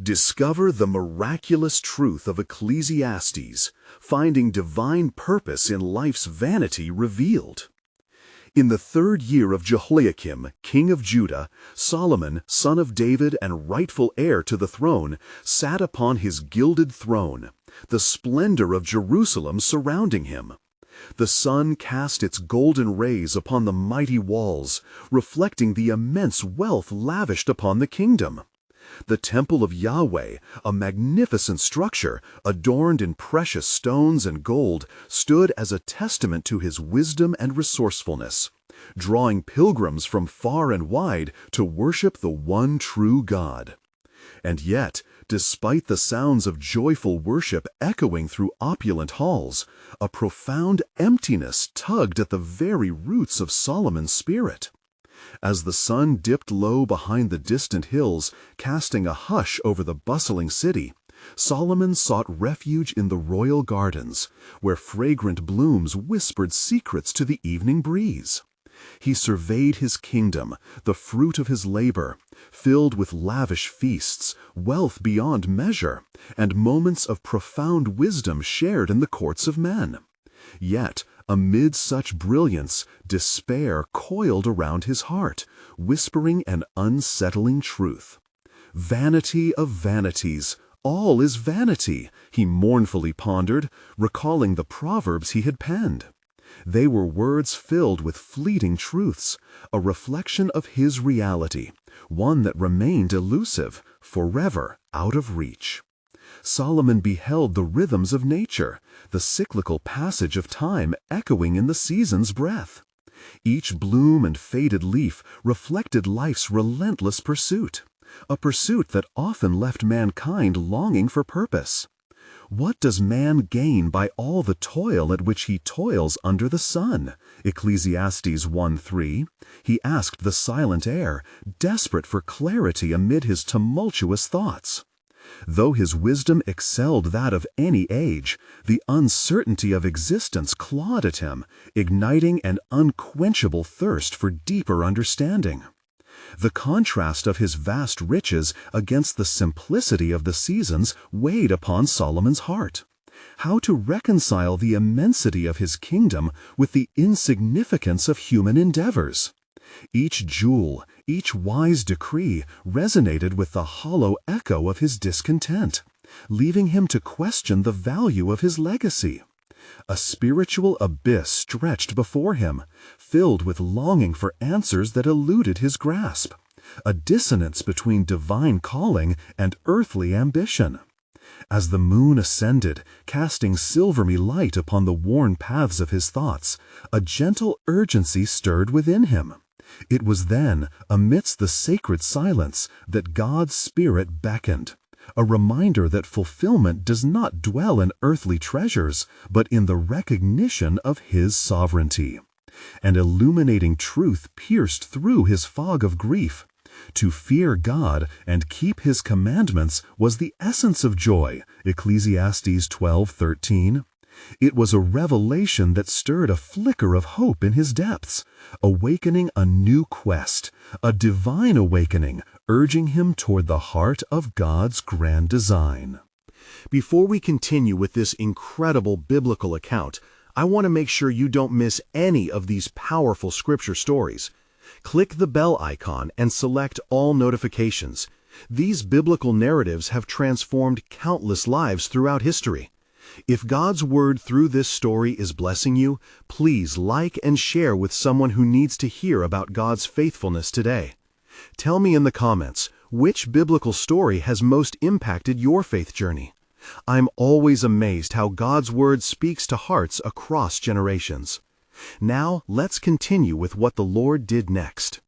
Discover the miraculous truth of Ecclesiastes, finding divine purpose in life's vanity revealed. In the 3rd year of Jehoiakim, king of Judah, Solomon, son of David and rightful heir to the throne, sat upon his gilded throne, the splendor of Jerusalem surrounding him. The sun cast its golden rays upon the mighty walls, reflecting the immense wealth lavished upon the kingdom. The temple of Yahweh, a magnificent structure adorned in precious stones and gold, stood as a testament to his wisdom and resourcefulness, drawing pilgrims from far and wide to worship the one true God. And yet, despite the sounds of joyful worship echoing through opulent halls, a profound emptiness tugged at the very roots of Solomon's spirit. As the sun dipped low behind the distant hills, casting a hush over the bustling city, Solomon sought refuge in the royal gardens, where fragrant blooms whispered secrets to the evening breeze. He surveyed his kingdom, the fruit of his labor, filled with lavish feasts, wealth beyond measure, and moments of profound wisdom shared in the courts of men. Yet, amid such brilliance, despair coiled around his heart, whispering an unsettling truth. Vanity of vanities, all is vanity, he mournfully pondered, recalling the proverbs he had penned. They were words filled with fleeting truths, a reflection of his reality, one that remained elusive, forever out of reach. Solomon beheld the rhythms of nature, the cyclical passage of time echoing in the season's breath. Each bloom and faded leaf reflected life's relentless pursuit, a pursuit that often left mankind longing for purpose. What does man gain by all the toil at which he toils under the sun? Ecclesiastes 1:3. He asked the silent air, desperate for clarity amid his tumultuous thoughts. Though his wisdom excelled that of any age, the uncertainty of existence clawed at him, igniting an unquenchable thirst for deeper understanding. The contrast of his vast riches against the simplicity of the seasons weighed upon Solomon's heart. How to reconcile the immensity of his kingdom with the insignificance of human endeavors? Each jewel, each wise decree resonated with the hollow echo of his discontent, leaving him to question the value of his legacy. A spiritual abyss stretched before him, filled with longing for answers that eluded his grasp, a dissonance between divine calling and earthly ambition. As the moon ascended, casting silvery light upon the worn paths of his thoughts, a gentle urgency stirred within him. It was then, amidst the sacred silence, that God's Spirit beckoned, a reminder that fulfillment does not dwell in earthly treasures, but in the recognition of His sovereignty. An illuminating truth pierced through his fog of grief. To fear God and keep His commandments was the essence of joy, Ecclesiastes 12:13. It was a revelation that stirred a flicker of hope in his depths, awakening a new quest, a divine awakening, urging him toward the heart of God's grand design. Before we continue with this incredible biblical account, I want to make sure you don't miss any of these powerful scripture stories. Click the bell icon and select all notifications. These biblical narratives have transformed countless lives throughout history. If God's Word through this story is blessing you, please like and share with someone who needs to hear about God's faithfulness today. Tell me in the comments, which biblical story has most impacted your faith journey? I'm always amazed how God's Word speaks to hearts across generations. Now, let's continue with what the Lord did next.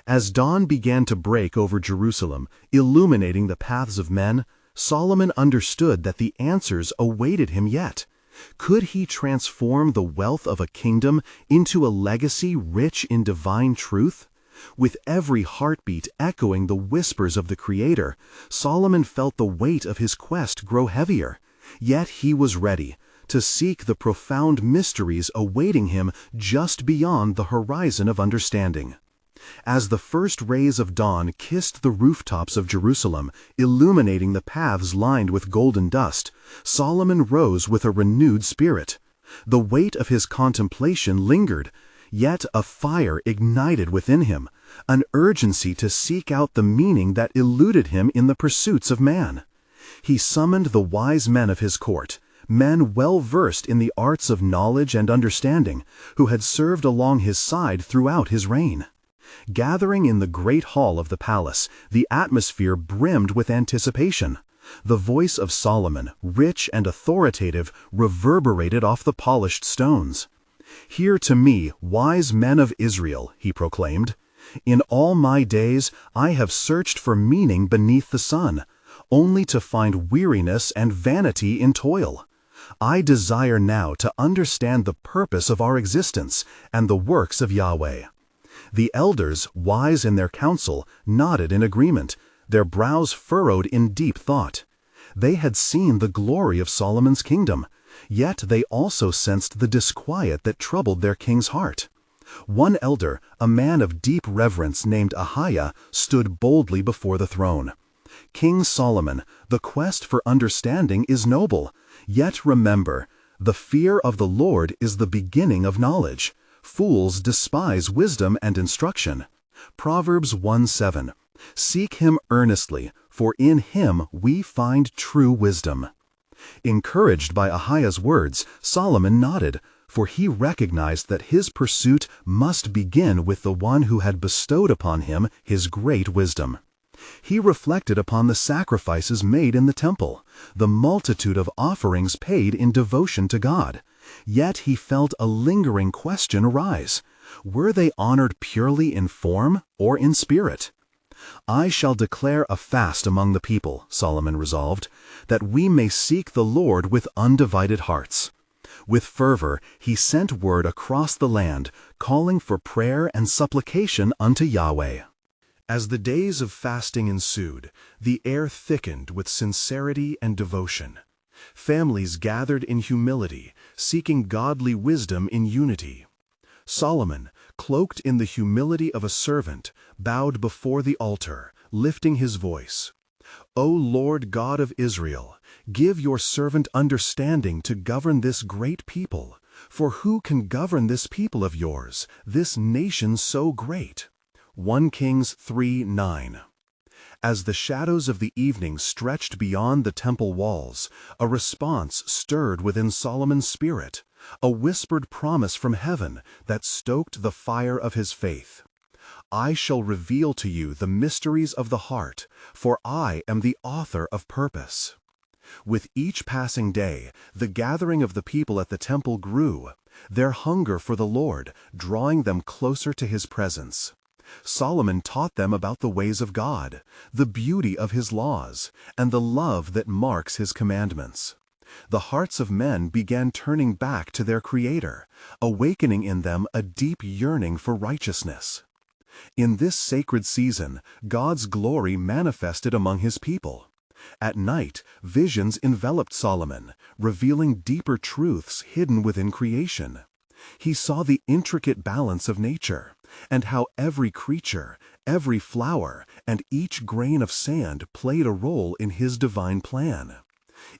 As dawn began to break over Jerusalem, illuminating the paths of men, Solomon understood that the answers awaited him yet. Could he transform the wealth of a kingdom into a legacy rich in divine truth? With every heartbeat echoing the whispers of the Creator, Solomon felt the weight of his quest grow heavier. Yet he was ready to seek the profound mysteries awaiting him just beyond the horizon of understanding. As the first rays of dawn kissed the rooftops of Jerusalem, illuminating the paths lined with golden dust, Solomon rose with a renewed spirit. The weight of his contemplation lingered, yet a fire ignited within him, an urgency to seek out the meaning that eluded him in the pursuits of man. He summoned the wise men of his court, men well versed in the arts of knowledge and understanding, who had served along his side throughout his reign. Gathering in the great hall of the palace, the atmosphere brimmed with anticipation. The voice of Solomon, rich and authoritative, reverberated off the polished stones. "Hear to me, wise men of Israel," he proclaimed. "In all my days I have searched for meaning beneath the sun, only to find weariness and vanity in toil. I desire now to understand the purpose of our existence and the works of Yahweh." The elders, wise in their counsel, nodded in agreement, their brows furrowed in deep thought. They had seen the glory of Solomon's kingdom, yet they also sensed the disquiet that troubled their king's heart. One elder, a man of deep reverence named Ahiah, stood boldly before the throne. "King Solomon, the quest for understanding is noble, yet remember, the fear of the Lord is the beginning of knowledge. Fools despise wisdom and instruction." Proverbs 1:7. "Seek him earnestly, for in him we find true wisdom." Encouraged by Ahiah's words, Solomon nodded, for he recognized that his pursuit must begin with the one who had bestowed upon him his great wisdom. He reflected upon the sacrifices made in the temple, the multitude of offerings paid in devotion to God. Yet he felt a lingering question arise. Were they honored purely in form or in spirit? "I shall declare a fast among the people," Solomon resolved, "that we may seek the Lord with undivided hearts." With fervor, he sent word across the land, calling for prayer and supplication unto Yahweh. As the days of fasting ensued, the air thickened with sincerity and devotion. Families gathered in humility, seeking godly wisdom in unity. Solomon, cloaked in the humility of a servant, bowed before the altar, lifting his voice. "O Lord God of Israel, give your servant understanding to govern this great people. For who can govern this people of yours, this nation so great?" 1 Kings 3:9. As the shadows of the evening stretched beyond the temple walls, a response stirred within Solomon's spirit, a whispered promise from heaven that stoked the fire of his faith. "I shall reveal to you the mysteries of the heart, for I am the author of purpose." With each passing day, the gathering of the people at the temple grew, their hunger for the Lord drawing them closer to his presence. Solomon taught them about the ways of God, the beauty of his laws, and the love that marks his commandments. The hearts of men began turning back to their Creator, awakening in them a deep yearning for righteousness. In this sacred season, God's glory manifested among his people. At night, visions enveloped Solomon, revealing deeper truths hidden within creation. He saw the intricate balance of nature, and how every creature, every flower, and each grain of sand played a role in his divine plan.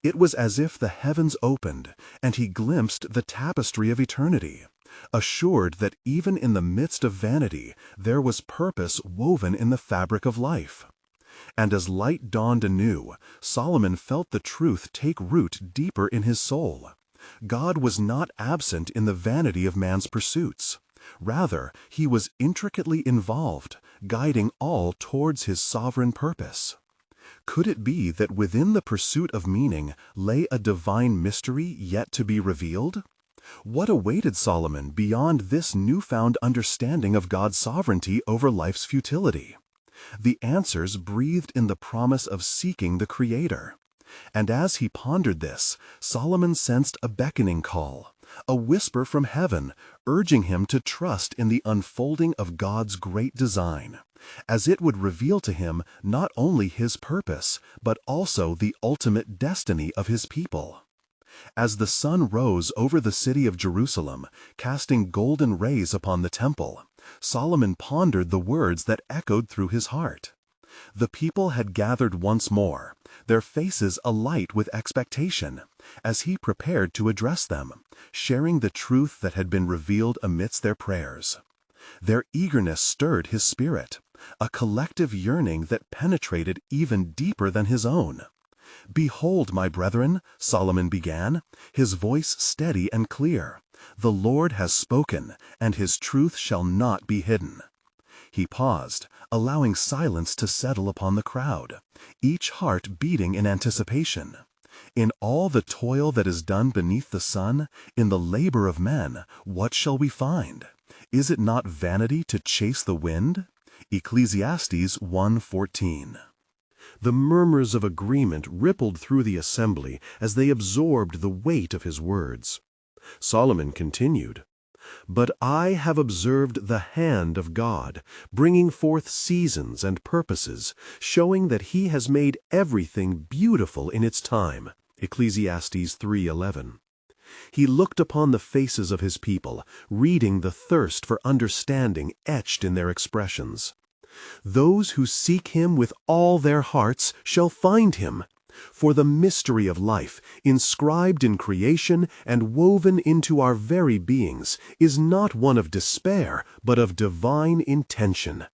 It was as if the heavens opened, and he glimpsed the tapestry of eternity, assured that even in the midst of vanity, there was purpose woven in the fabric of life. And as light dawned anew, Solomon felt the truth take root deeper in his soul. God was not absent in the vanity of man's pursuits. Rather, he was intricately involved, guiding all towards his sovereign purpose. Could it be that within the pursuit of meaning lay a divine mystery yet to be revealed? What awaited Solomon beyond this newfound understanding of God's sovereignty over life's futility? The answers breathed in the promise of seeking the Creator. And as he pondered this, Solomon sensed a beckoning call, a whisper from heaven, urging him to trust in the unfolding of God's great design, as it would reveal to him not only his purpose, but also the ultimate destiny of his people. As the sun rose over the city of Jerusalem, casting golden rays upon the temple, Solomon pondered the words that echoed through his heart. The people had gathered once more, their faces alight with expectation, as he prepared to address them, sharing the truth that had been revealed amidst their prayers. Their eagerness stirred his spirit, a collective yearning that penetrated even deeper than his own. "Behold, my brethren," Solomon began, his voice steady and clear, "the Lord has spoken, and his truth shall not be hidden." He paused, allowing silence to settle upon the crowd, each heart beating in anticipation. In all the toil that is done beneath the sun, in the labor of men, what shall we find? Is it not vanity to chase the wind? Ecclesiastes 1:14. The murmurs of agreement rippled through the assembly as they absorbed the weight of his words. Solomon continued, "But I have observed the hand of God, bringing forth seasons and purposes, showing that he has made everything beautiful in its time." Ecclesiastes 3:11. He looked upon the faces of his people, reading the thirst for understanding etched in their expressions. "Those who seek him with all their hearts shall find him. For the mystery of life, inscribed in creation and woven into our very beings, is not one of despair, but of divine intention.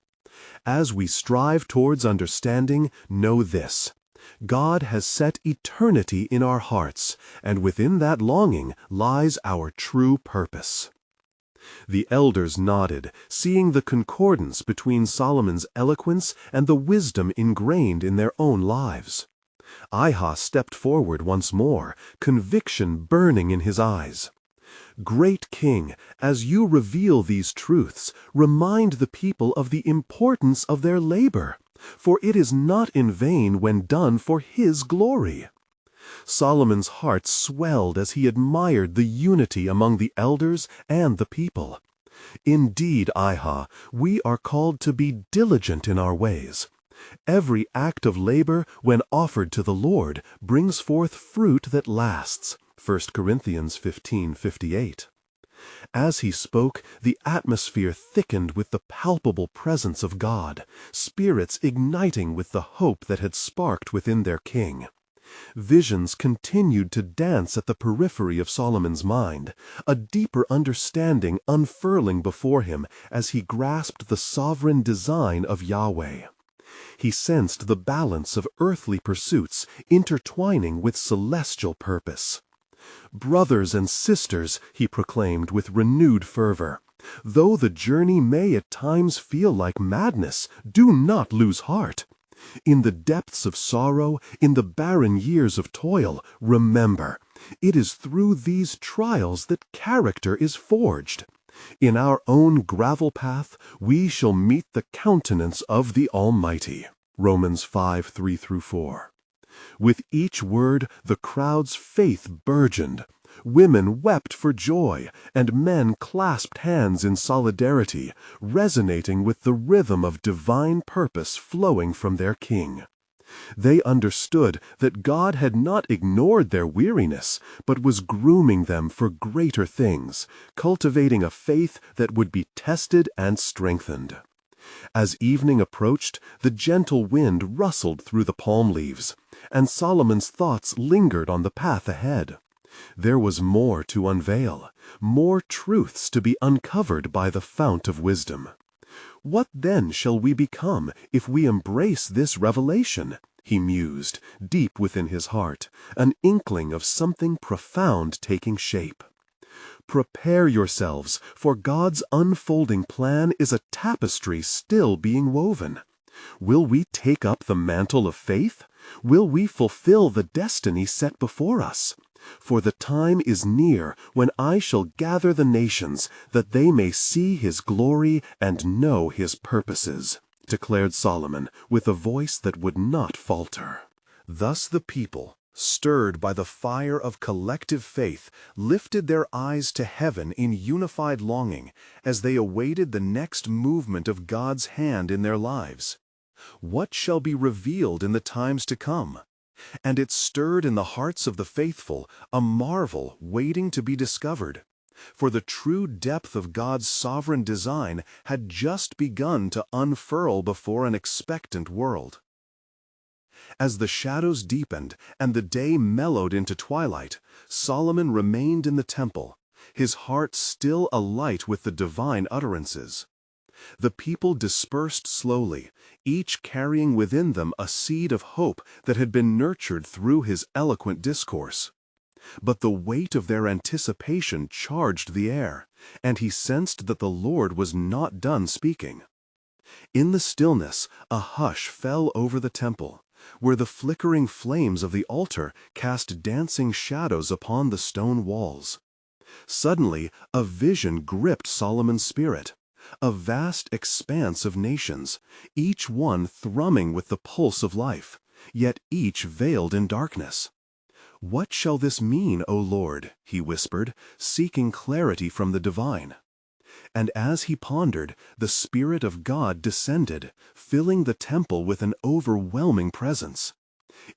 As we strive towards understanding, know this: God has set eternity in our hearts, and within that longing lies our true purpose." The elders nodded, seeing the concordance between Solomon's eloquence and the wisdom ingrained in their own lives. Ahah stepped forward once more, conviction burning in his eyes. "Great King, as you reveal these truths, remind the people of the importance of their labor, for it is not in vain when done for his glory." Solomon's heart swelled as he admired the unity among the elders and the people. "Indeed, Ahah, we are called to be diligent in our ways. Every act of labor, when offered to the Lord, brings forth fruit that lasts." 1 Corinthians 15:58. As he spoke, the atmosphere thickened with the palpable presence of God, spirits igniting with the hope that had sparked within their king. Visions continued to dance at the periphery of Solomon's mind, a deeper understanding unfurling before him as he grasped the sovereign design of Yahweh. He sensed the balance of earthly pursuits intertwining with celestial purpose. "Brothers and sisters," he proclaimed with renewed fervor, "though the journey may at times feel like madness, do not lose heart. In the depths of sorrow, in the barren years of toil, remember, it is through these trials that character is forged. In our own gravel path, we shall meet the countenance of the Almighty." Romans 5:3-4. With each word, the crowd's faith burgeoned. Women wept for joy, and men clasped hands in solidarity, resonating with the rhythm of divine purpose flowing from their King. They understood that God had not ignored their weariness, but was grooming them for greater things, cultivating a faith that would be tested and strengthened. As evening approached, the gentle wind rustled through the palm leaves, and Solomon's thoughts lingered on the path ahead. There was more to unveil, more truths to be uncovered by the fount of wisdom. "What then shall we become if we embrace this revelation?" he mused, deep within his heart, an inkling of something profound taking shape. Prepare yourselves, for God's unfolding plan is a tapestry still being woven. Will we take up the mantle of faith? Will we fulfill the destiny set before us? For the time is near when I shall gather the nations, that they may see his glory and know his purposes, declared Solomon with a voice that would not falter. Thus the people, stirred by the fire of collective faith, lifted their eyes to heaven in unified longing as they awaited the next movement of God's hand in their lives. What shall be revealed in the times to come? And it stirred in the hearts of the faithful a marvel waiting to be discovered. for the true depth of God's sovereign design had just begun to unfurl before an expectant world. As the shadows deepened and the day mellowed into twilight, Solomon remained in the temple, his heart still alight with the divine utterances. The people dispersed slowly, each carrying within them a seed of hope that had been nurtured through his eloquent discourse. But the weight of their anticipation charged the air, and he sensed that the Lord was not done speaking. In the stillness, a hush fell over the temple, where the flickering flames of the altar cast dancing shadows upon the stone walls. Suddenly, a vision gripped Solomon's spirit. A vast expanse of nations, each one thrumming with the pulse of life, yet each veiled in darkness. "What shall this mean, O Lord?" he whispered, seeking clarity from the divine. And as he pondered, the Spirit of God descended, filling the temple with an overwhelming presence.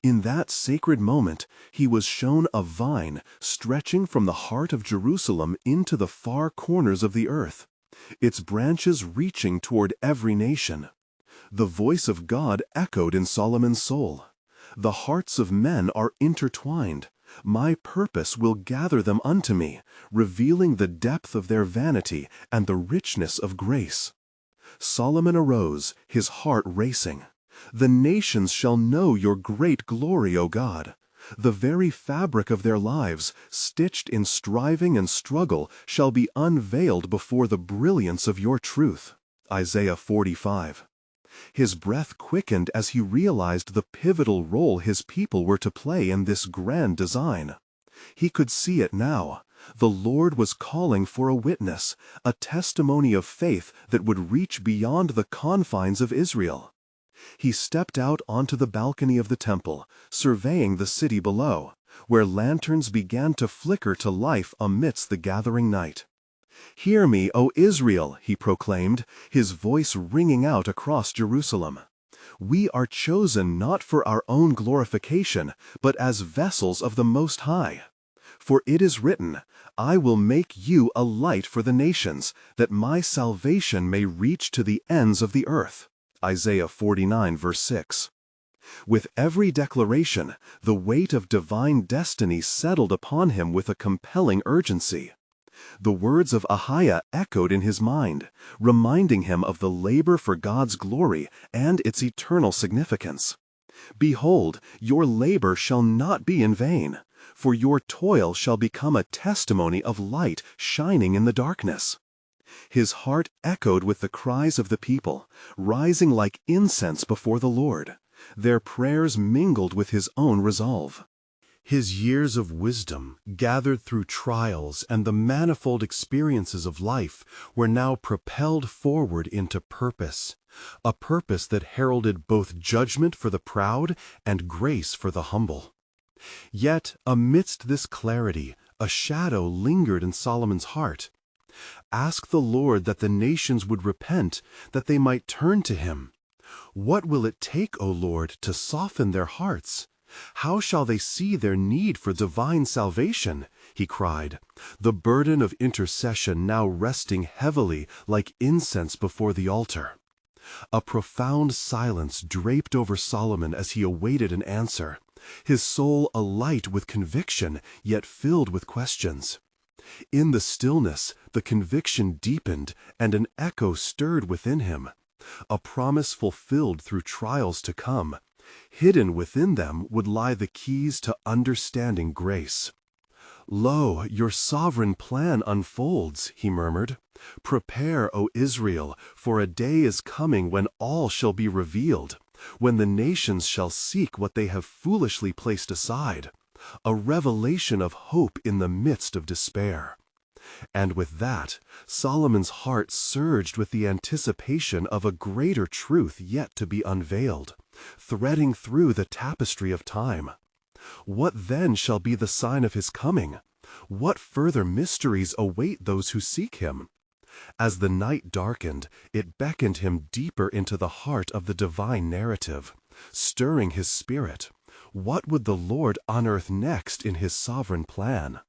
In that sacred moment, he was shown a vine stretching from the heart of Jerusalem into the far corners of the earth, its branches reaching toward every nation. The voice of God echoed in Solomon's soul. "The hearts of men are intertwined. My purpose will gather them unto me, revealing the depth of their vanity and the richness of grace." Solomon arose, his heart racing. "The nations shall know your great glory, O God. The very fabric of their lives, stitched in striving and struggle, shall be unveiled before the brilliance of your truth." Isaiah 45. His breath quickened as he realized the pivotal role his people were to play in this grand design. He could see it now. The Lord was calling for a witness, a testimony of faith that would reach beyond the confines of Israel. He stepped out onto the balcony of the temple, surveying the city below, where lanterns began to flicker to life amidst the gathering night. "Hear me, O Israel," he proclaimed, his voice ringing out across Jerusalem. "We are chosen not for our own glorification, but as vessels of the Most High. For it is written, 'I will make you a light for the nations, that my salvation may reach to the ends of the earth.'" Isaiah 49, verse 6. With every declaration, the weight of divine destiny settled upon him with a compelling urgency. The words of Ahiah echoed in his mind, reminding him of the labor for God's glory and its eternal significance. "Behold, your labor shall not be in vain, for your toil shall become a testimony of light shining in the darkness." His heart echoed with the cries of the people, rising like incense before the Lord. Their prayers mingled with his own resolve. His years of wisdom, gathered through trials and the manifold experiences of life, were now propelled forward into purpose, a purpose that heralded both judgment for the proud and grace for the humble. Yet, amidst this clarity, a shadow lingered in Solomon's heart. "Ask the Lord that the nations would repent, that they might turn to him. What will it take, O Lord, to soften their hearts? How shall they see their need for divine salvation?" he cried, the burden of intercession now resting heavily like incense before the altar. A profound silence draped over Solomon as he awaited an answer, his soul alight with conviction, yet filled with questions. In the stillness, the conviction deepened and an echo stirred within him, a promise fulfilled through trials to come. Hidden within them would lie the keys to understanding grace. "Lo, your sovereign plan unfolds," he murmured. "Prepare, O Israel, for a day is coming when all shall be revealed, when the nations shall seek what they have foolishly placed aside, a revelation of hope in the midst of despair." And with that, Solomon's heart surged with the anticipation of a greater truth yet to be unveiled, threading through the tapestry of time. What then shall be the sign of his coming? What further mysteries await those who seek him? As the night darkened, it beckoned him deeper into the heart of the divine narrative, stirring his spirit. What would the Lord unearth next in his sovereign plan?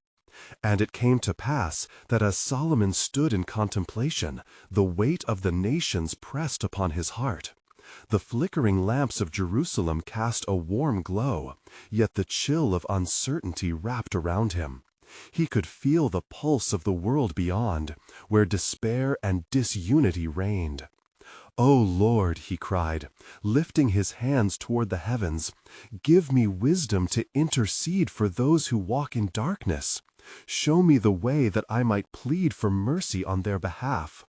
And it came to pass that as Solomon stood in contemplation, the weight of the nations pressed upon his heart. The flickering lamps of Jerusalem cast a warm glow, yet the chill of uncertainty wrapped around him. He could feel the pulse of the world beyond, where despair and disunity reigned. "O Lord," he cried, lifting his hands toward the heavens, "give me wisdom to intercede for those who walk in darkness. Show me the way that I might plead for mercy on their behalf."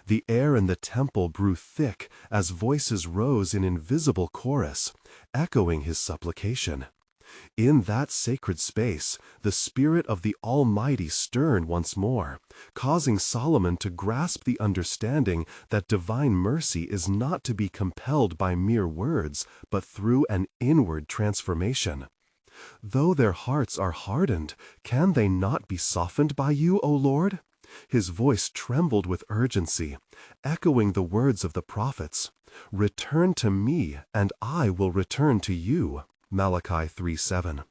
The air in the temple grew thick as voices rose in invisible chorus, echoing his supplication. In that sacred space, the Spirit of the Almighty stirred once more, causing Solomon to grasp the understanding that divine mercy is not to be compelled by mere words, but through an inward transformation. "Though their hearts are hardened, can they not be softened by you, O Lord?" His voice trembled with urgency, echoing the words of the prophets, "Return to me, and I will return to you." Malachi 3:7.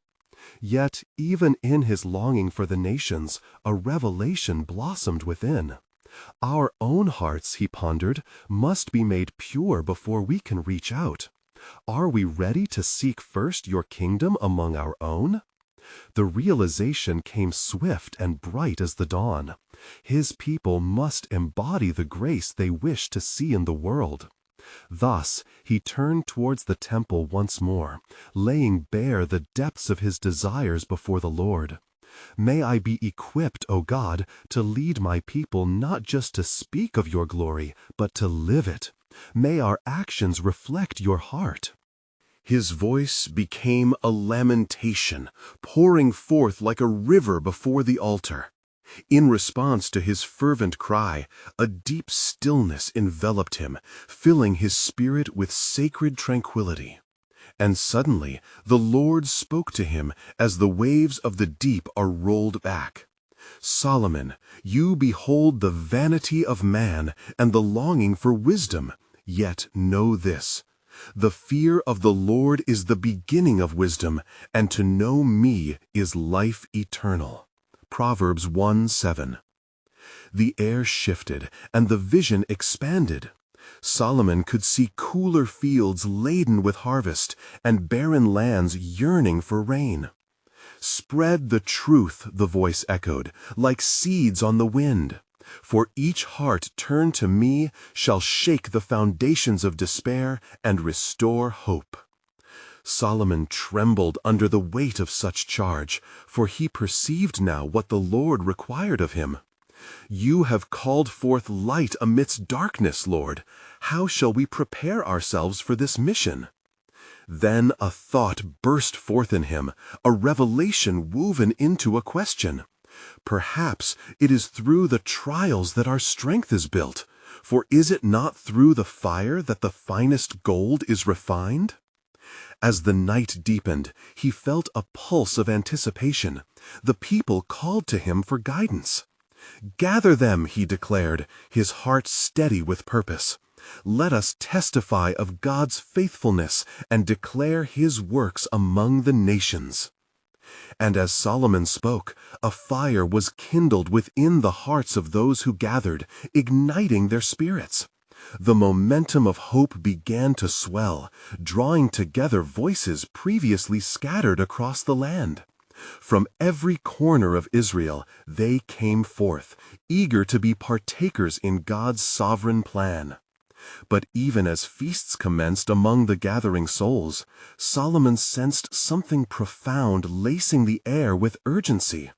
Yet, even in his longing for the nations, a revelation blossomed within. Our own hearts, he pondered, must be made pure before we can reach out. Are we ready to seek first your kingdom among our own? The realization came swift and bright as the dawn. His people must embody the grace they wish to see in the world. Thus, he turned towards the temple once more, laying bare the depths of his desires before the Lord. "May I be equipped, O God, to lead my people not just to speak of your glory, but to live it. May our actions reflect your heart." His voice became a lamentation, pouring forth like a river before the altar. In response to his fervent cry, a deep stillness enveloped him, filling his spirit with sacred tranquility. And suddenly the Lord spoke to him as the waves of the deep are rolled back. "Solomon, you behold the vanity of man and the longing for wisdom, yet know this: the fear of the Lord is the beginning of wisdom, and to know me is life eternal." Proverbs 1:7. The air shifted, and the vision expanded. Solomon could see cooler fields laden with harvest, and barren lands yearning for rain. "Spread the truth," the voice echoed, "like seeds on the wind. For each heart turned to me shall shake the foundations of despair and restore hope." Solomon trembled under the weight of such charge, for he perceived now what the Lord required of him. "You have called forth light amidst darkness, Lord. How shall we prepare ourselves for this mission?" Then a thought burst forth in him, a revelation woven into a question. Perhaps it is through the trials that our strength is built, for is it not through the fire that the finest gold is refined? As the night deepened, he felt a pulse of anticipation. The people called to him for guidance. "Gather them," he declared, his heart steady with purpose. "Let us testify of God's faithfulness and declare his works among the nations." And as Solomon spoke, a fire was kindled within the hearts of those who gathered, igniting their spirits. The momentum of hope began to swell, drawing together voices previously scattered across the land. From every corner of Israel they came forth, eager to be partakers in God's sovereign plan. But even as feasts commenced among the gathering souls, Solomon sensed something profound lacing the air with urgency.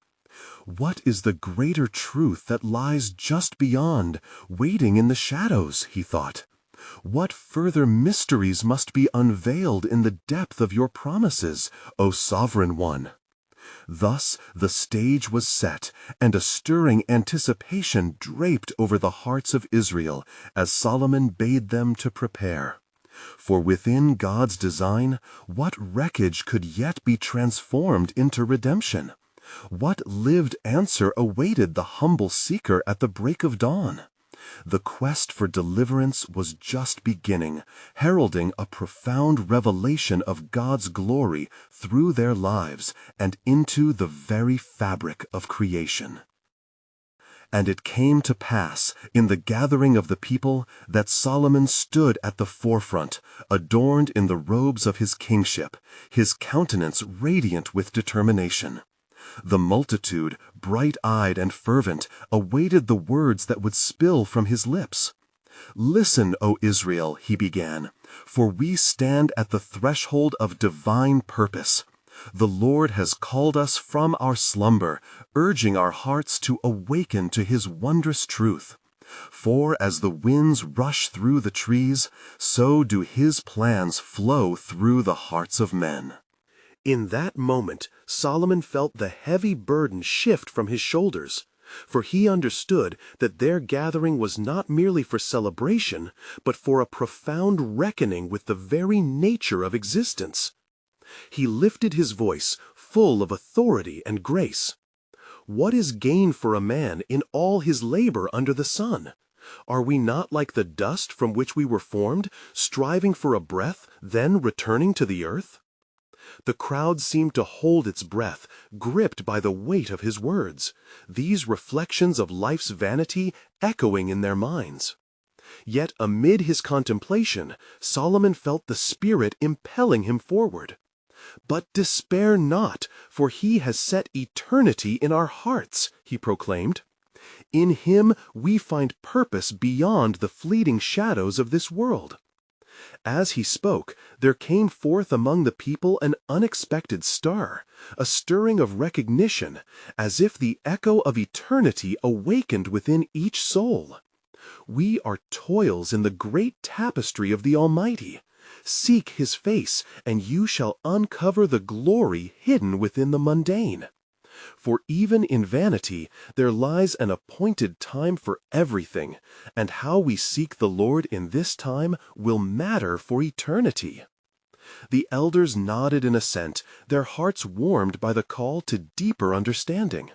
What is the greater truth that lies just beyond, waiting in the shadows, he thought. What further mysteries must be unveiled in the depth of your promises, O Sovereign One? Thus the stage was set, and a stirring anticipation draped over the hearts of Israel as Solomon bade them to prepare. For within God's design, what wreckage could yet be transformed into redemption? What lived answer awaited the humble seeker at the break of dawn? The quest for deliverance was just beginning, heralding a profound revelation of God's glory through their lives and into the very fabric of creation. And it came to pass, in the gathering of the people, that Solomon stood at the forefront, adorned in the robes of his kingship, his countenance radiant with determination. The multitude, bright-eyed and fervent, awaited the words that would spill from his lips. "Listen, O Israel," he began, "for we stand at the threshold of divine purpose. The Lord has called us from our slumber, urging our hearts to awaken to his wondrous truth. For as the winds rush through the trees, so do his plans flow through the hearts of men." In that moment, Solomon felt the heavy burden shift from his shoulders, for he understood that their gathering was not merely for celebration, but for a profound reckoning with the very nature of existence. He lifted his voice, full of authority and grace. "What is gain for a man in all his labor under the sun? Are we not like the dust from which we were formed, striving for a breath, then returning to the earth?" The crowd seemed to hold its breath, gripped by the weight of his words, these reflections of life's vanity echoing in their minds. Yet amid his contemplation, Solomon felt the Spirit impelling him forward. "But despair not, for he has set eternity in our hearts," he proclaimed. "In him we find purpose beyond the fleeting shadows of this world." As he spoke, there came forth among the people an unexpected stir, a stirring of recognition, as if the echo of eternity awakened within each soul. "We are toils in the great tapestry of the Almighty. Seek his face, and you shall uncover the glory hidden within the mundane. For even in vanity there lies an appointed time for everything, and how we seek the Lord in this time will matter for eternity." The elders nodded in assent, their hearts warmed by the call to deeper understanding.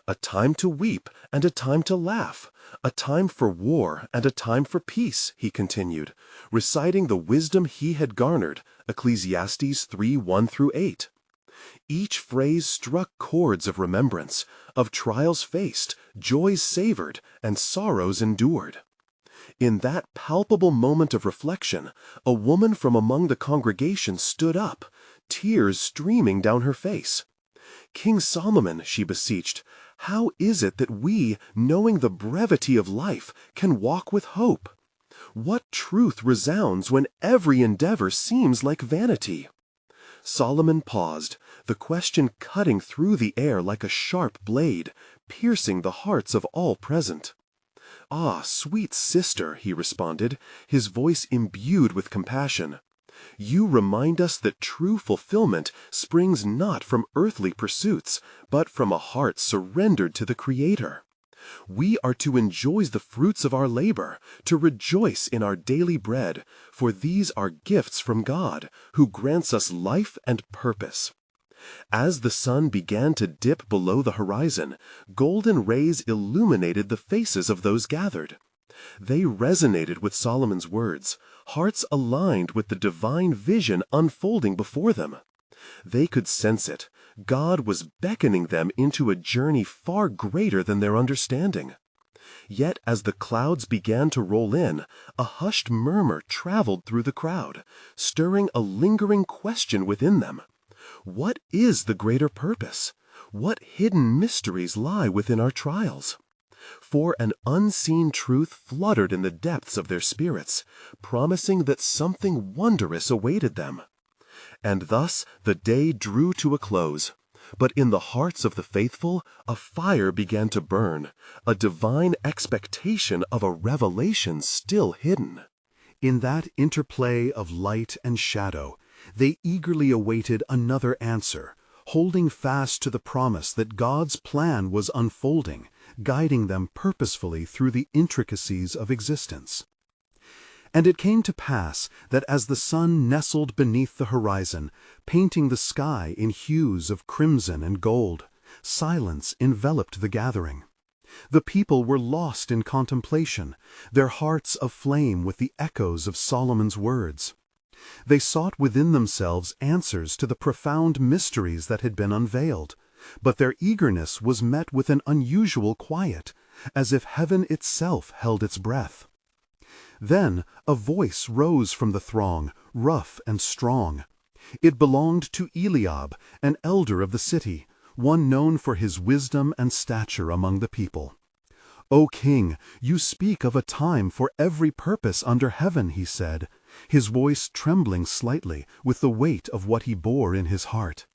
"A time to weep and a time to laugh, a time for war and a time for peace," he continued, reciting the wisdom he had garnered, Ecclesiastes 3:1-8. Each phrase struck chords of remembrance, of trials faced, joys savored, and sorrows endured. In that palpable moment of reflection, a woman from among the congregation stood up, tears streaming down her face. "King Solomon," she beseeched, "how is it that we, knowing the brevity of life, can walk with hope? What truth resounds when every endeavor seems like vanity?" Solomon paused, the question cutting through the air like a sharp blade, piercing the hearts of all present. "Ah, sweet sister," he responded, his voice imbued with compassion, "you remind us that true fulfillment springs not from earthly pursuits, but from a heart surrendered to the Creator. We are to enjoy the fruits of our labor, to rejoice in our daily bread, for these are gifts from God, who grants us life and purpose." As the sun began to dip below the horizon, golden rays illuminated the faces of those gathered. They resonated with Solomon's words, hearts aligned with the divine vision unfolding before them. They could sense it. God was beckoning them into a journey far greater than their understanding. Yet as the clouds began to roll in, a hushed murmur traveled through the crowd, stirring a lingering question within them. What is the greater purpose? What hidden mysteries lie within our trials? For an unseen truth fluttered in the depths of their spirits, promising that something wondrous awaited them. And thus the day drew to a close. But in the hearts of the faithful, a fire began to burn, a divine expectation of a revelation still hidden. In that interplay of light and shadow, they eagerly awaited another answer, holding fast to the promise that God's plan was unfolding, guiding them purposefully through the intricacies of existence. And it came to pass that as the sun nestled beneath the horizon, painting the sky in hues of crimson and gold, silence enveloped the gathering. The people were lost in contemplation, their hearts aflame with the echoes of Solomon's words. They sought within themselves answers to the profound mysteries that had been unveiled, but their eagerness was met with an unusual quiet, as if heaven itself held its breath. Then a voice rose from the throng, rough and strong. It belonged to Eliab, an elder of the city, one known for his wisdom and stature among the people. "O king, you speak of a time for every purpose under heaven," he said, his voice trembling slightly with the weight of what he bore in his heart.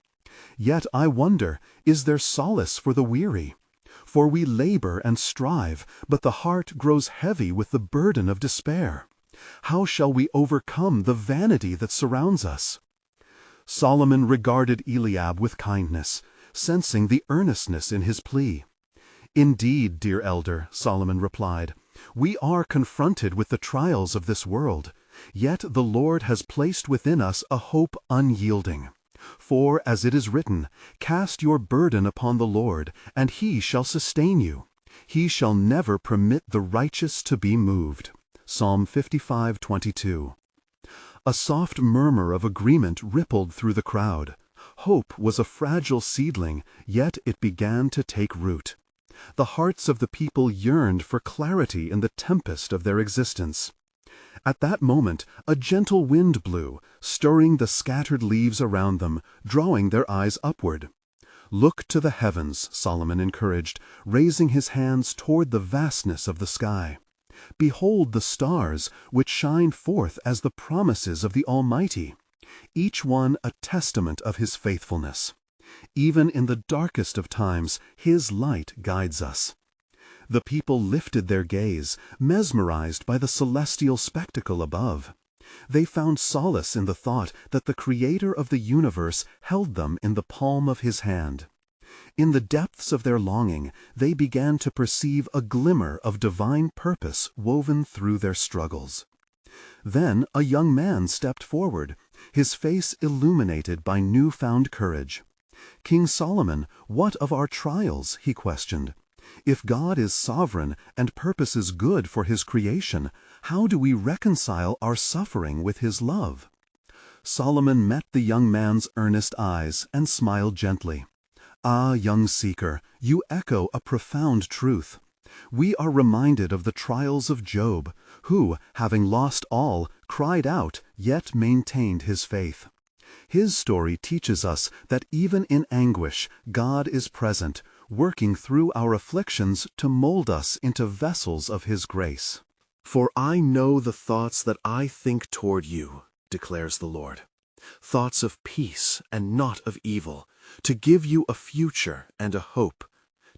"Yet I wonder, is there solace for the weary? For we labor and strive, but the heart grows heavy with the burden of despair. How shall we overcome the vanity that surrounds us?" Solomon regarded Eliab with kindness, sensing the earnestness in his plea. "Indeed, dear elder," Solomon replied, "we are confronted with the trials of this world, yet the Lord has placed within us a hope unyielding. For, as it is written, 'Cast your burden upon the Lord, and he shall sustain you. He shall never permit the righteous to be moved.'" Psalm 55:22. A soft murmur of agreement rippled through the crowd. Hope was a fragile seedling, yet it began to take root. The hearts of the people yearned for clarity in the tempest of their existence. At that moment, a gentle wind blew, stirring the scattered leaves around them, drawing their eyes upward. "Look to the heavens," Solomon encouraged, raising his hands toward the vastness of the sky. "Behold the stars, which shine forth as the promises of the Almighty, each one a testament of his faithfulness. Even in the darkest of times, his light guides us." The people lifted their gaze, mesmerized by the celestial spectacle above. They found solace in the thought that the Creator of the universe held them in the palm of his hand. In the depths of their longing, they began to perceive a glimmer of divine purpose woven through their struggles. Then a young man stepped forward, his face illuminated by newfound courage. "King Solomon, what of our trials?" he questioned. "If God is sovereign and purposes good for his creation, how do we reconcile our suffering with his love?" Solomon met the young man's earnest eyes and smiled gently. "Ah, young seeker, you echo a profound truth. We are reminded of the trials of Job, who, having lost all, cried out, yet maintained his faith. His story teaches us that even in anguish, God is present, working through our afflictions to mold us into vessels of his grace. "For I know the thoughts that I think toward you," declares the Lord, "thoughts of peace and not of evil, to give you a future and a hope."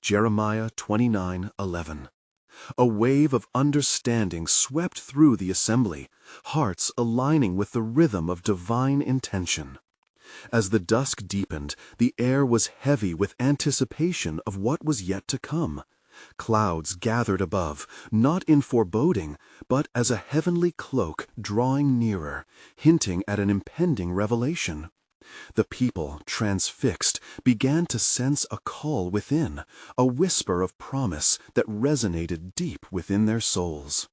Jeremiah 29:11. A wave of understanding swept through the assembly, hearts aligning with the rhythm of divine intention. As the dusk deepened, the air was heavy with anticipation of what was yet to come. Clouds gathered above, not in foreboding, but as a heavenly cloak drawing nearer, hinting at an impending revelation. The people, transfixed, began to sense a call within, a whisper of promise that resonated deep within their souls.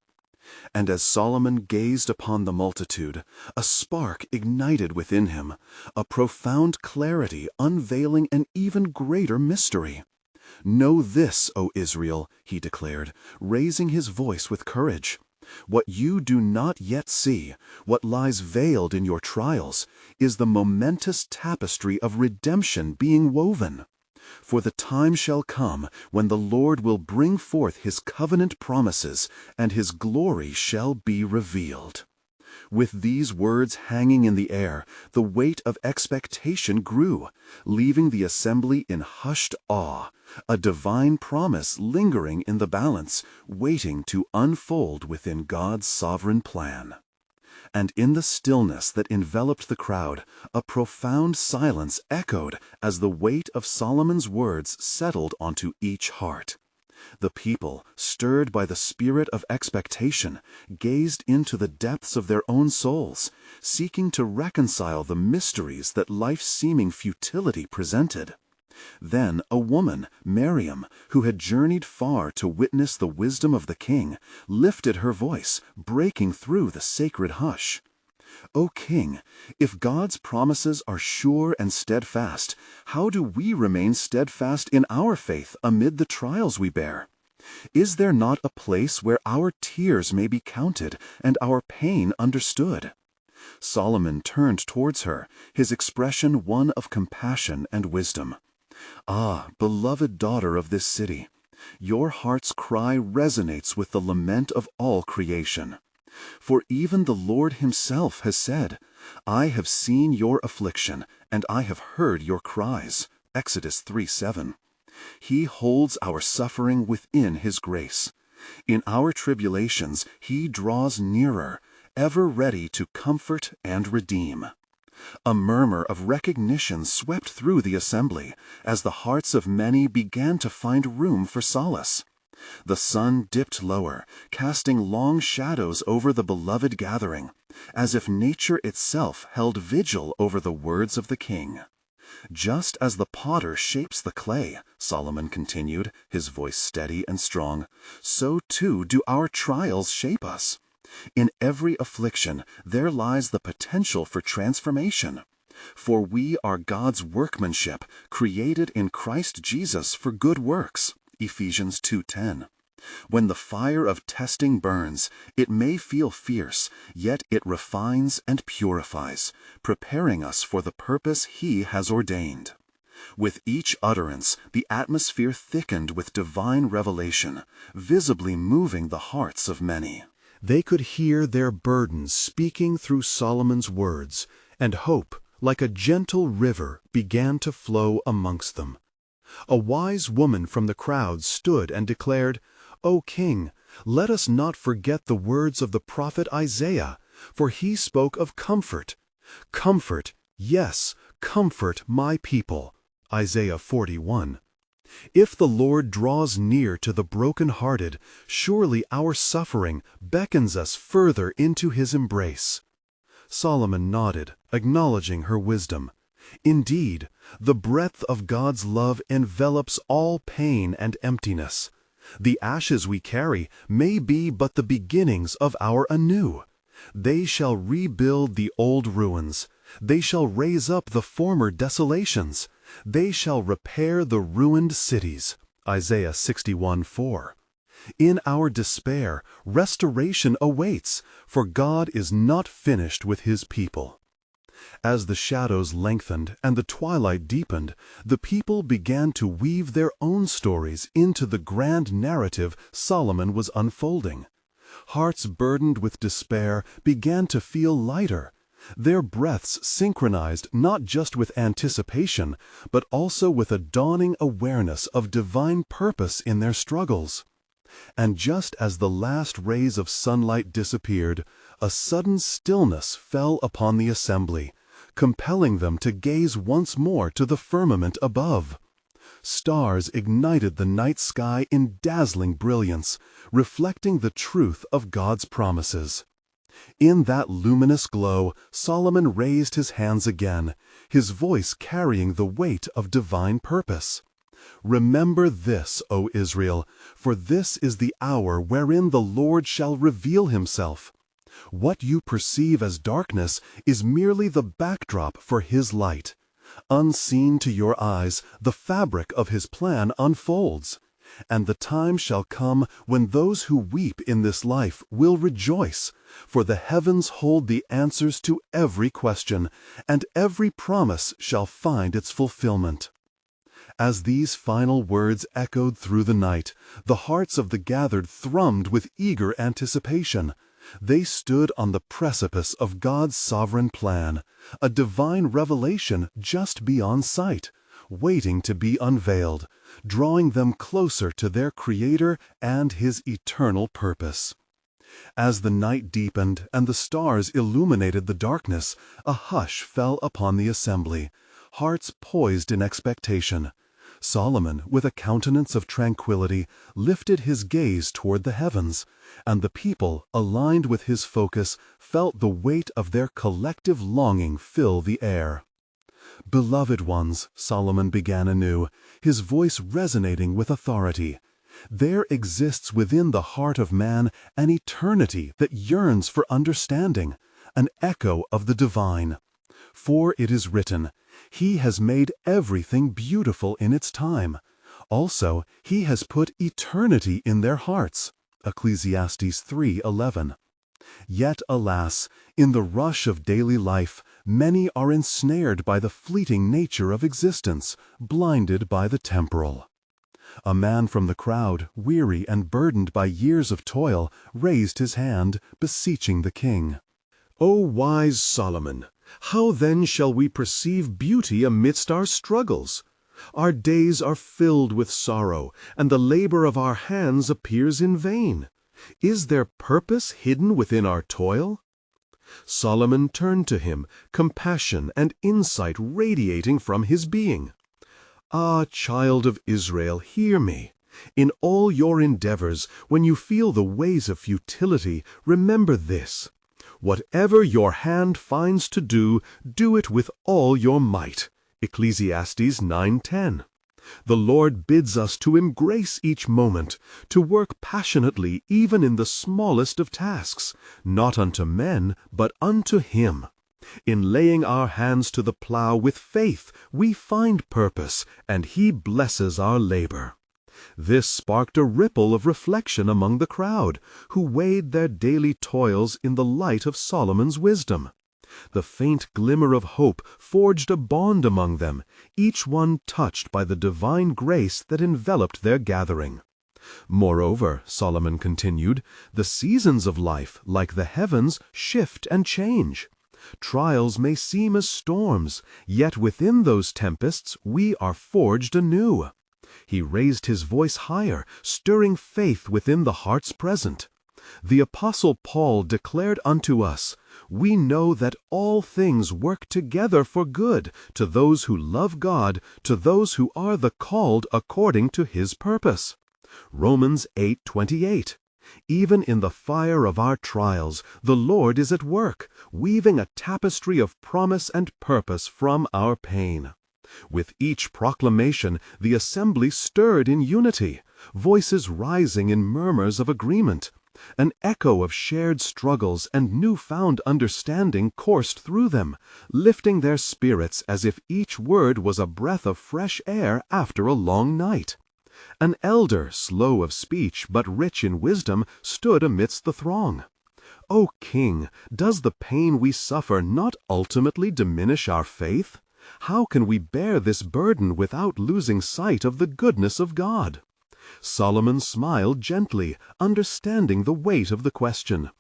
And as Solomon gazed upon the multitude, a spark ignited within him, a profound clarity unveiling an even greater mystery. "Know this, O Israel," he declared, raising his voice with courage. "What you do not yet see, what lies veiled in your trials, is the momentous tapestry of redemption being woven. For the time shall come when the Lord will bring forth his covenant promises, and his glory shall be revealed." With these words hanging in the air, the weight of expectation grew, leaving the assembly in hushed awe, a divine promise lingering in the balance, waiting to unfold within God's sovereign plan. And in the stillness that enveloped the crowd, a profound silence echoed as the weight of Solomon's words settled onto each heart. The people, stirred by the spirit of expectation, gazed into the depths of their own souls, seeking to reconcile the mysteries that life's seeming futility presented. Then a woman, Miriam, who had journeyed far to witness the wisdom of the king, lifted her voice, breaking through the sacred hush. "O king, if God's promises are sure and steadfast, how do we remain steadfast in our faith amid the trials we bear? Is there not a place where our tears may be counted and our pain understood?" Solomon turned towards her, his expression one of compassion and wisdom. "Ah, beloved daughter of this city, your heart's cry resonates with the lament of all creation. For even the Lord himself has said, 'I have seen your affliction, and I have heard your cries.' Exodus 3:7. He holds our suffering within his grace. In our tribulations, he draws nearer, ever ready to comfort and redeem." A murmur of recognition swept through the assembly as the hearts of many began to find room for solace. The sun dipped lower, casting long shadows over the beloved gathering, as if nature itself held vigil over the words of the king. "Just as the potter shapes the clay," Solomon continued, his voice steady and strong, "so too do our trials shape us. In every affliction there lies the potential for transformation. For we are God's workmanship, created in Christ Jesus for good works." Ephesians 2:10. When the fire of testing burns, it may feel fierce, yet it refines and purifies, preparing us for the purpose He has ordained. With each utterance, the atmosphere thickened with divine revelation, visibly moving the hearts of many. They could hear their burdens speaking through Solomon's words, and hope, like a gentle river, began to flow amongst them. A wise woman from the crowd stood and declared, "O king, let us not forget the words of the prophet Isaiah, for he spoke of comfort. Comfort, yes, comfort my people." Isaiah 41. If the Lord draws near to the broken-hearted, surely our suffering beckons us further into his embrace. Solomon nodded, acknowledging her wisdom. Indeed, the breadth of God's love envelops all pain and emptiness. The ashes we carry may be but the beginnings of our anew. They shall rebuild the old ruins. They shall raise up the former desolations. They shall repair the ruined cities. Isaiah 61:4. In our despair, restoration awaits, for God is not finished with his people. As the shadows lengthened and the twilight deepened, the people began to weave their own stories into the grand narrative Solomon was unfolding. Hearts burdened with despair began to feel lighter. Their breaths synchronized not just with anticipation, but also with a dawning awareness of divine purpose in their struggles. And just as the last rays of sunlight disappeared, a sudden stillness fell upon the assembly, compelling them to gaze once more to the firmament above. Stars ignited the night sky in dazzling brilliance, reflecting the truth of God's promises. In that luminous glow, Solomon raised his hands again, his voice carrying the weight of divine purpose. "Remember this, O Israel, for this is the hour wherein the Lord shall reveal himself. What you perceive as darkness is merely the backdrop for his light. Unseen to your eyes, the fabric of his plan unfolds. And the time shall come when those who weep in this life will rejoice, for the heavens hold the answers to every question, and every promise shall find its fulfillment." As these final words echoed through the night, the hearts of the gathered thrummed with eager anticipation. They stood on the precipice of God's sovereign plan, a divine revelation just beyond sight, waiting to be unveiled, drawing them closer to their Creator and his eternal purpose. As the night deepened and the stars illuminated the darkness, a hush fell upon the assembly, hearts poised in expectation. Solomon, with a countenance of tranquility, lifted his gaze toward the heavens, and the people, aligned with his focus, felt the weight of their collective longing fill the air. Beloved ones, Solomon began anew, his voice resonating with authority. There exists within the heart of man an eternity that yearns for understanding, an echo of the divine. For it is written, He has made everything beautiful in its time. Also, He has put eternity in their hearts. Ecclesiastes 3:11. Yet, alas, in the rush of daily life, many are ensnared by the fleeting nature of existence, blinded by the temporal. A man from the crowd, weary and burdened by years of toil, raised his hand, beseeching the king. "O wise Solomon, how then shall we perceive beauty amidst our struggles? Our days are filled with sorrow, and the labor of our hands appears in vain. Is there purpose hidden within our toil?" Solomon turned to him, compassion and insight radiating from his being. "Ah, child of Israel, hear me. In all your endeavors, when you feel the ways of futility, remember this. Whatever your hand finds to do, do it with all your might." Ecclesiastes 9:10. The Lord bids us to embrace each moment, to work passionately even in the smallest of tasks, not unto men, but unto Him. In laying our hands to the plow with faith, we find purpose, and He blesses our labor. This sparked a ripple of reflection among the crowd, who weighed their daily toils in the light of Solomon's wisdom. The faint glimmer of hope forged a bond among them, each one touched by the divine grace that enveloped their gathering. Moreover, Solomon continued, the seasons of life, like the heavens, shift and change. Trials may seem as storms, yet within those tempests we are forged anew. He raised his voice higher, stirring faith within the hearts present. The Apostle Paul declared unto us, "We know that all things work together for good to those who love God, to those who are the called according to His purpose." Romans 8:28. Even in the fire of our trials, the Lord is at work, weaving a tapestry of promise and purpose from our pain. With each proclamation, the assembly stirred in unity, voices rising in murmurs of agreement. An echo of shared struggles and newfound understanding coursed through them, lifting their spirits as if each word was a breath of fresh air after a long night. An elder, slow of speech but rich in wisdom, stood amidst the throng. "O King, does the pain we suffer not ultimately diminish our faith? How can we bear this burden without losing sight of the goodness of God?" Solomon smiled gently, understanding the weight of the question.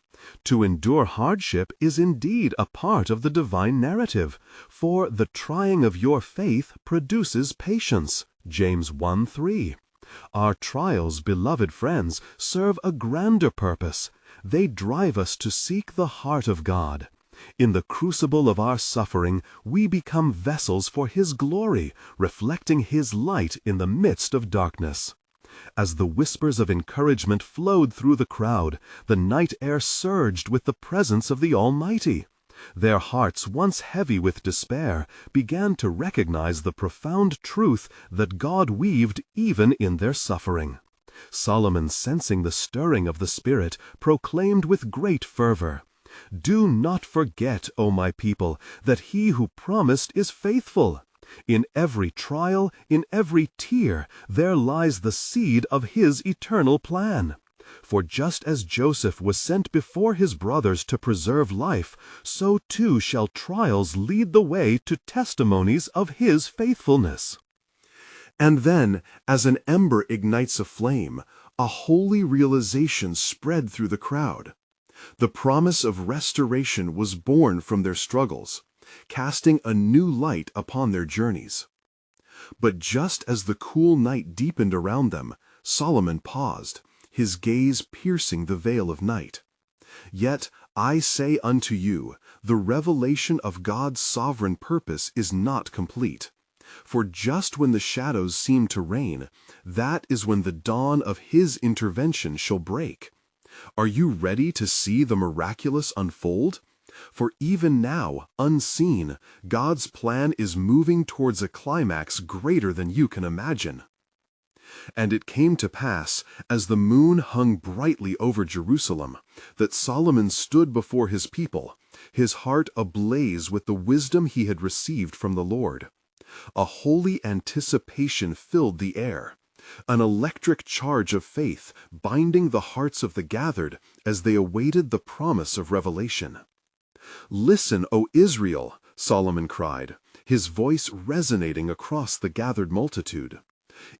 To endure hardship is indeed a part of the divine narrative, for the trying of your faith produces patience. James 1:3. Our trials, beloved friends, serve a grander purpose. They drive us to seek the heart of God. In the crucible of our suffering, we become vessels for His glory, reflecting His light in the midst of darkness. As the whispers of encouragement flowed through the crowd, the night air surged with the presence of the Almighty. Their hearts, once heavy with despair, began to recognize the profound truth that God weaved even in their suffering. Solomon, sensing the stirring of the Spirit, proclaimed with great fervor, "Do not forget, O my people, that He who promised is faithful. In every trial, in every tear, there lies the seed of His eternal plan. For just as Joseph was sent before his brothers to preserve life, so too shall trials lead the way to testimonies of His faithfulness." And then, as an ember ignites a flame, a holy realization spread through the crowd. The promise of restoration was born from their struggles, casting a new light upon their journeys. But just as the cool night deepened around them, Solomon paused, his gaze piercing the veil of night. "Yet I say unto you, the revelation of God's sovereign purpose is not complete. For just when the shadows seem to reign, that is when the dawn of His intervention shall break. Are you ready to see the miraculous unfold? For even now, unseen, God's plan is moving towards a climax greater than you can imagine. And it came to pass, as the moon hung brightly over Jerusalem, that Solomon stood before his people, his heart ablaze with the wisdom he had received from the Lord. A holy anticipation filled the air, an electric charge of faith binding the hearts of the gathered as they awaited the promise of revelation. "Listen, O Israel," Solomon cried, his voice resonating across the gathered multitude.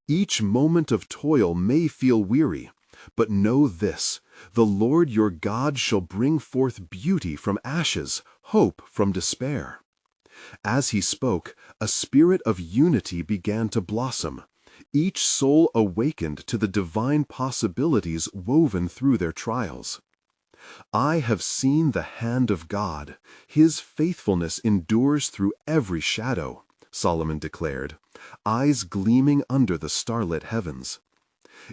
"Each moment of toil may feel weary, but know this: the Lord your God shall bring forth beauty from ashes, hope from despair." As he spoke, a spirit of unity began to blossom. Each soul awakened to the divine possibilities woven through their trials. "I have seen the hand of God. His faithfulness endures through every shadow," Solomon declared, eyes gleaming under the starlit heavens.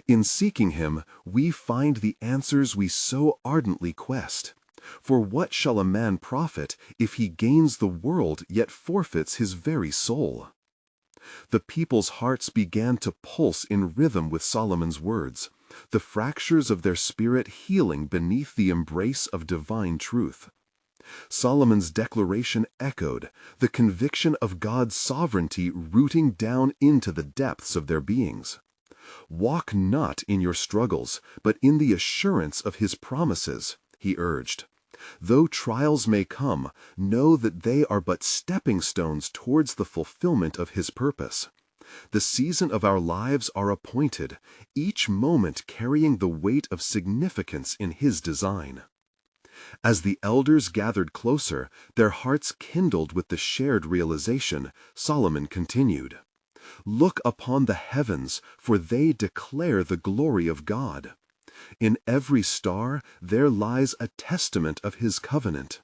In seeking him, we find the answers we so ardently quest. For what shall a man profit if he gains the world yet forfeits his very soul? The people's hearts began to pulse in rhythm with Solomon's words, the fractures of their spirit healing beneath the embrace of divine truth. Solomon's declaration echoed, the conviction of God's sovereignty rooting down into the depths of their beings. "Walk not in your struggles, but in the assurance of his promises," he urged. "Though trials may come, know that they are but stepping stones towards the fulfillment of his purpose. The season of our lives are appointed, each moment carrying the weight of significance in his design." As the elders gathered closer, their hearts kindled with the shared realization, Solomon continued, "Look upon the heavens, for they declare the glory of God. In every star there lies a testament of his covenant.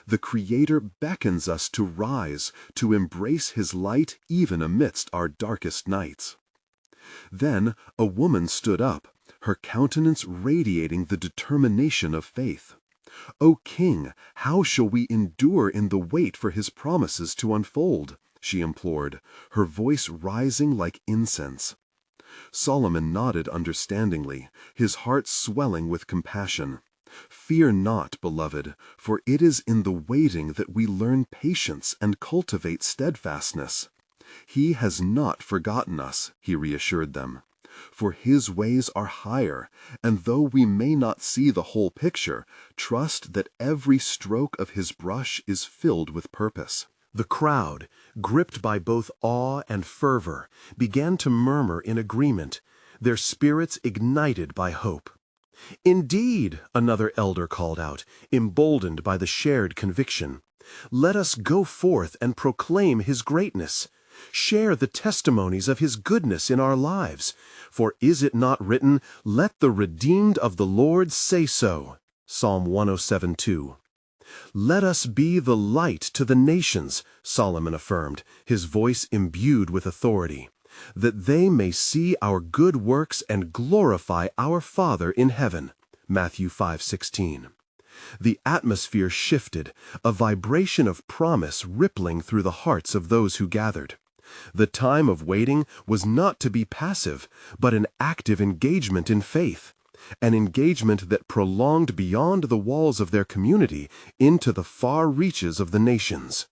The Creator beckons us to rise, to embrace his light even amidst our darkest nights." Then a woman stood up, her countenance radiating the determination of faith. "O King, how shall we endure in the wait for his promises to unfold?" she implored, her voice rising like incense. Solomon nodded understandingly, his heart swelling with compassion. "Fear not, beloved, for it is in the waiting that we learn patience and cultivate steadfastness. He has not forgotten us," he reassured them. "For his ways are higher, and though we may not see the whole picture, trust that every stroke of his brush is filled with purpose." The crowd, gripped by both awe and fervor, began to murmur in agreement, their spirits ignited by hope. "Indeed," another elder called out, emboldened by the shared conviction, "let us go forth and proclaim his greatness. Share the testimonies of his goodness in our lives. For is it not written, 'Let the redeemed of the Lord say so'?" Psalm 107:2. "Let us be the light to the nations," Solomon affirmed, his voice imbued with authority, "that they may see our good works and glorify our Father in heaven." Matthew 5:16. The atmosphere shifted, a vibration of promise rippling through the hearts of those who gathered. The time of waiting was not to be passive, but an active engagement in faith, an engagement that prolonged beyond the walls of their community into the far reaches of the nations.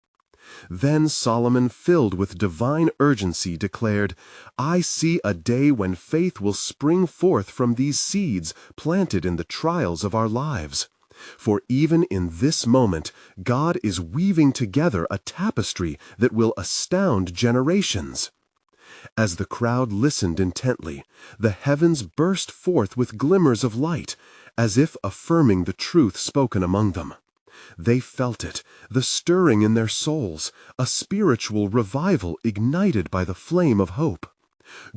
Then Solomon, filled with divine urgency, declared, "I see a day when faith will spring forth from these seeds planted in the trials of our lives. For even in this moment, God is weaving together a tapestry that will astound generations." As the crowd listened intently, the heavens burst forth with glimmers of light, as if affirming the truth spoken among them. They felt it, the stirring in their souls, a spiritual revival ignited by the flame of hope.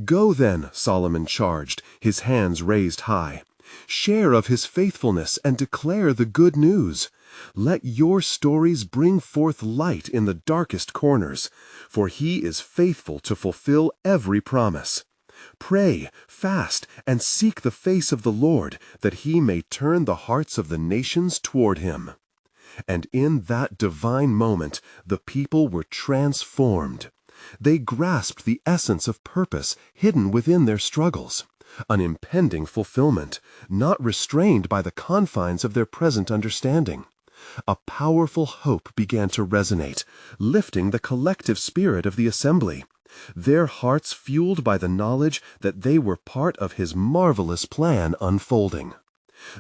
"Go then," Solomon charged, his hands raised high. "Share of his faithfulness and declare the good news. Let your stories bring forth light in the darkest corners, for he is faithful to fulfill every promise. Pray, fast, and seek the face of the Lord, that he may turn the hearts of the nations toward him." And in that divine moment, the people were transformed. They grasped the essence of purpose hidden within their struggles, an impending fulfillment, not restrained by the confines of their present understanding. A powerful hope began to resonate, lifting the collective spirit of the assembly, their hearts fueled by the knowledge that they were part of His marvelous plan unfolding.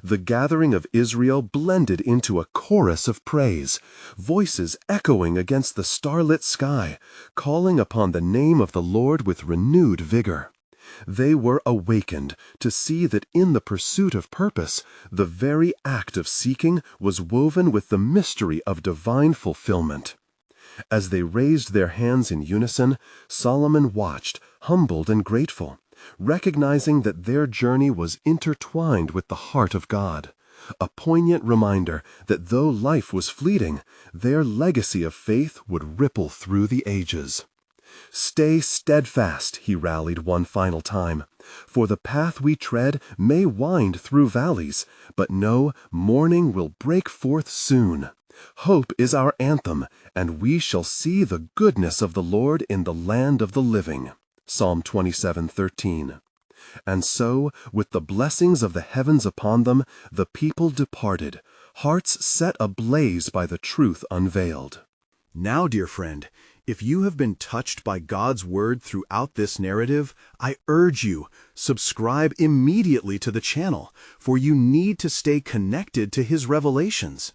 The gathering of Israel blended into a chorus of praise, voices echoing against the starlit sky, calling upon the name of the Lord with renewed vigor. They were awakened to see that in the pursuit of purpose, the very act of seeking was woven with the mystery of divine fulfillment. As they raised their hands in unison, Solomon watched, humbled and grateful, recognizing that their journey was intertwined with the heart of God, a poignant reminder that though life was fleeting, their legacy of faith would ripple through the ages. "Stay steadfast," he rallied one final time, "for the path we tread may wind through valleys, but know morning will break forth soon. Hope is our anthem, and we shall see the goodness of the Lord in the land of the living." Psalm 27:13. And so, with the blessings of the heavens upon them, the people departed, hearts set ablaze by the truth unveiled. Now, dear friend, if you have been touched by God's Word throughout this narrative, I urge you, subscribe immediately to the channel, for you need to stay connected to His revelations.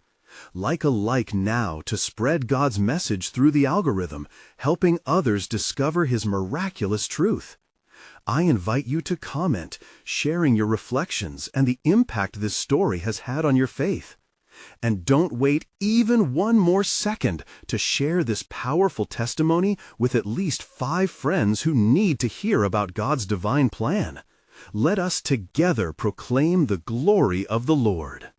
Like now to spread God's message through the algorithm, helping others discover His miraculous truth. I invite you to comment, sharing your reflections and the impact this story has had on your faith. And don't wait even one more second to share this powerful testimony with at least 5 friends who need to hear about God's divine plan. Let us together proclaim the glory of the Lord.